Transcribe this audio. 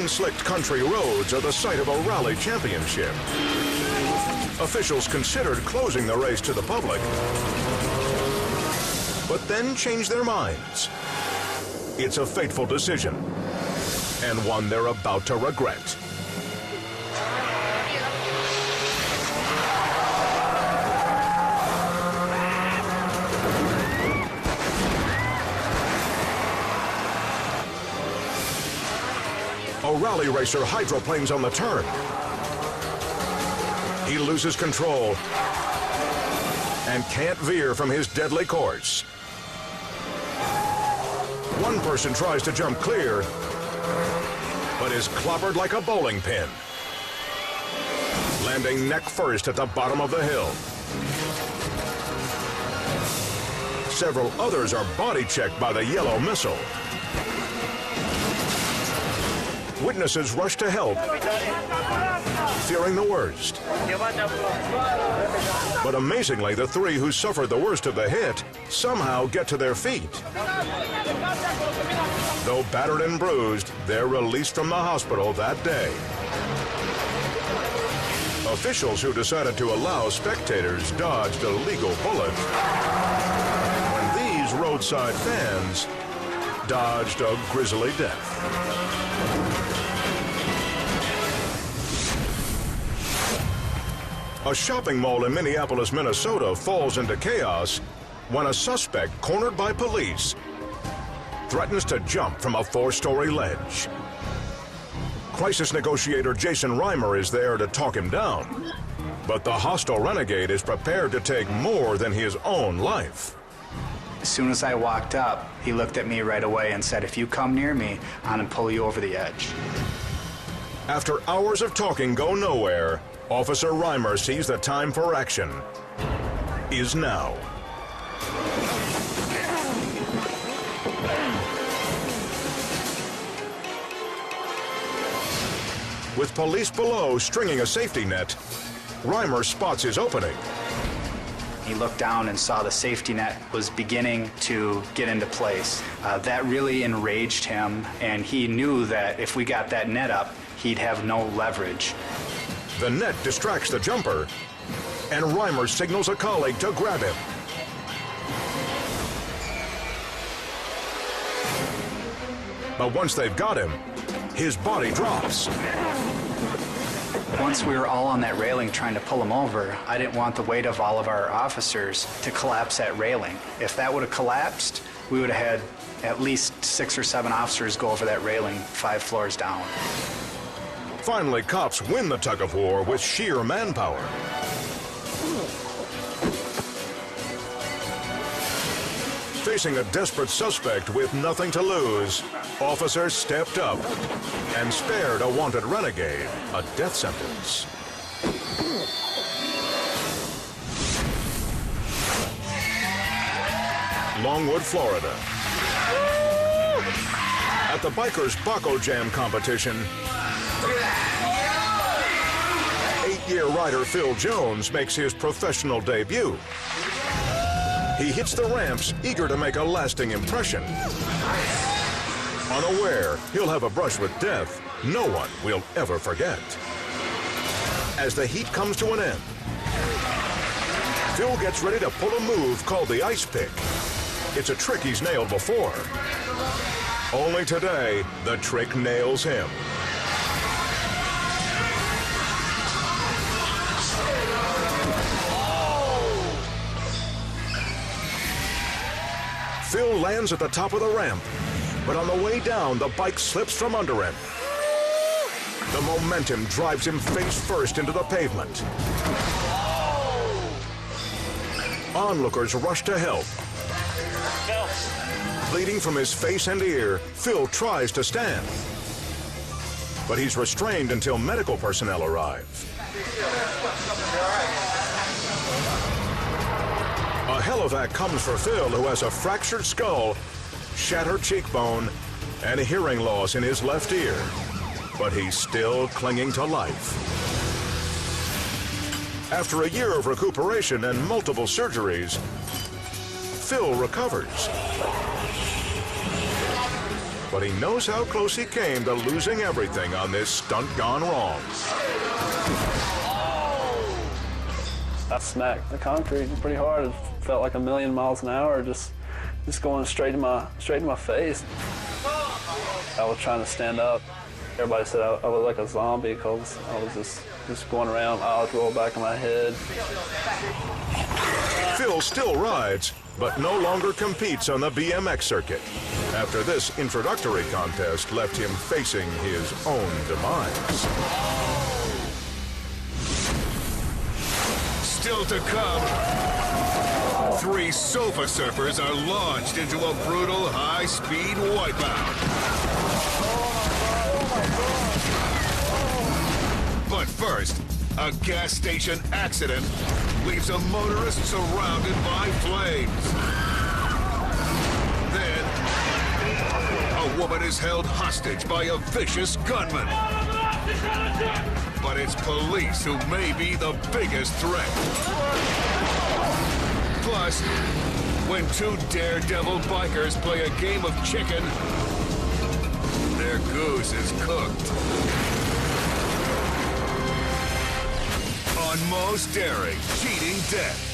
Rain-slicked country roads are the site of a rally championship. Officials considered closing the race to the public, but then changed their minds. It's a fateful decision, and one they're about to regret. A rally racer hydroplanes on the turn. He loses control and can't veer from his deadly course. One person tries to jump clear, but is clobbered like a bowling pin, landing neck first at the bottom of the hill. Several others are body checked by the yellow missile. Witnesses rush to help, fearing the worst. But amazingly, the three who suffered the worst of the hit somehow get to their feet. Though battered and bruised, they're released from the hospital that day. Officials who decided to allow spectators dodged a legal bullet, when these roadside fans dodged a grisly death. A shopping mall in Minneapolis, Minnesota falls into chaos when a suspect, cornered by police, threatens to jump from a 4-story ledge. Crisis negotiator Jason Reimer is there to talk him down, but the hostile renegade is prepared to take more than his own life. As soon as I walked up, he looked at me right away and said, "If you come near me, I'm gonna pull you over the edge." After hours of talking go nowhere, Officer Reimer sees the time for action is now. With police below stringing a safety net, Reimer spots his opening. He looked down and saw the safety net was beginning to get into place. That really enraged him, and he knew that if we got that net up, he'd have no leverage. The net distracts the jumper, and Reimer signals a colleague to grab him. But once they've got him, his body drops. Once we were all on that railing trying to pull him over, I didn't want the weight of all of our officers to collapse that railing. If that would have collapsed, we would have had at least 6 or 7 officers go over that railing 5 floors down. Finally, cops win the tug-of-war with sheer manpower. Facing a desperate suspect with nothing to lose, officers stepped up and spared a wanted renegade a death sentence. Longwood, Florida. At the Bikers Baco Jam competition, 8-year rider Phil Jones makes his professional debut. He hits the ramps, eager to make a lasting impression. Unaware he'll have a brush with death no one will ever forget. As the heat comes to an end, Phil gets ready to pull a move called the ice pick. It's a trick he's nailed before. Only today, the trick nails him. Phil lands at the top of the ramp, but on the way down, the bike slips from under him. The momentum drives him face first into the pavement. Onlookers rush to help. Bleeding from his face and ear, Phil tries to stand, but he's restrained until medical personnel arrive. A helivac comes for Phil, who has a fractured skull, shattered cheekbone, and a hearing loss in his left ear. But he's still clinging to life. After a year of recuperation and multiple surgeries, Phil recovers. but he knows how close he came to losing everything on this stunt gone wrong. I smacked the concrete pretty hard. It felt like 1,000,000 miles an hour, just going straight in my face. I was trying to stand up. Everybody said I looked like a zombie because I was just going around, eyes rolled back in my head. Phil still rides, but no longer competes on the BMX circuit. After this introductory contest left him facing his own demise. Still to come, 3 sofa surfers are launched into a brutal high-speed wipeout. But first, a gas station accident leaves a motorist surrounded by flames. Then, a woman is held hostage by a vicious gunman. But it's police who may be the biggest threat. Plus, when 2 daredevil bikers play a game of chicken, their goose is cooked. On Most Daring Cheating Death.